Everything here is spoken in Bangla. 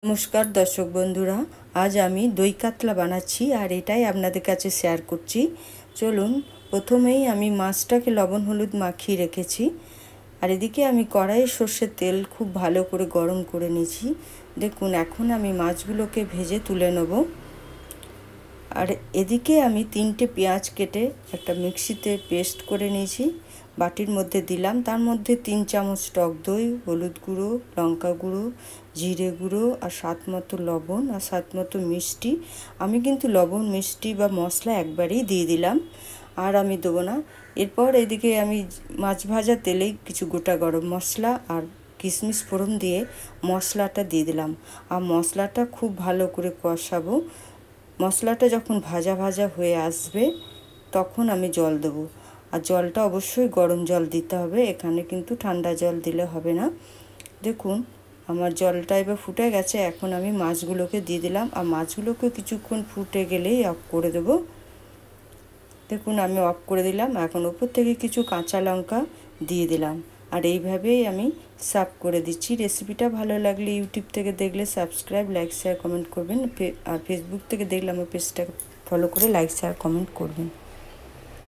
নমস্কার দর্শক বন্ধুরা, আজ আমি দই কাতলা বানাচ্ছি আর এটাই আপনাদের কাছে শেয়ার করছি। চলুন, প্রথমেই আমি মাছটাকে লবণ হলুদ মাখিয়ে রেখেছি আর এদিকে আমি কড়াইয়ে সর্ষের তেল খুব ভালো করে গরম করে নিয়েছি। দেখুন, এখন আমি মাছগুলোকে ভেজে তুলে নেব। আর এদিকে আমি 3টে পেঁয়াজ কেটে একটা মিক্সিতে পেস্ট করে নিয়েছি, বাটির মধ্যে দিলাম। তার মধ্যে 3 চামচ টক দই, হলুদ গুঁড়ো, লঙ্কা গুঁড়ো, জিরে গুঁড়ো আর স্বাদ মতো লবণ আর স্বাদ মতো মিষ্টি। আমি কিন্তু লবণ, মিষ্টি বা মশলা একবারেই দিয়ে দিলাম, আর আমি দেবো না। এরপর এদিকে আমি মাছ ভাজা তেলেই কিছু গোটা গরম মশলা আর কিশমিশ ফোড়ন দিয়ে মশলাটা দিয়ে দিলাম, আর মশলাটা খুব ভালো করে কষাবো। মশলাটা যখন ভাজা ভাজা হয়ে আসবে তখন আমি জল দেবো, আর জলটা অবশ্যই গরম জল দিতে হবে, এখানে কিন্তু ঠান্ডা জল দিলে হবে না। দেখুন, আমার জলটা এবার ফুটে গেছে। এখন আমি মাছগুলোকে দিয়ে দিলাম, আর মাছগুলোকে কিছুক্ষণ ফুটে গেলেই অফ করে দেবো। দেখুন, আমি অফ করে দিলাম। এখন ওপর থেকে কিছু কাঁচা লঙ্কা দিয়ে দিলাম, আর এইভাবেই আমি সার্ভ করে দিচ্ছি। রেসিপিটা ভালো লাগলে ইউটিউব থেকে দেখলে সাবস্ক্রাইব, লাইক, শেয়ার, কমেন্ট করবেন। আর ফেসবুক থেকে দেখলে আমার পেজটাকে ফলো করে লাইক, শেয়ার, কমেন্ট করবেন।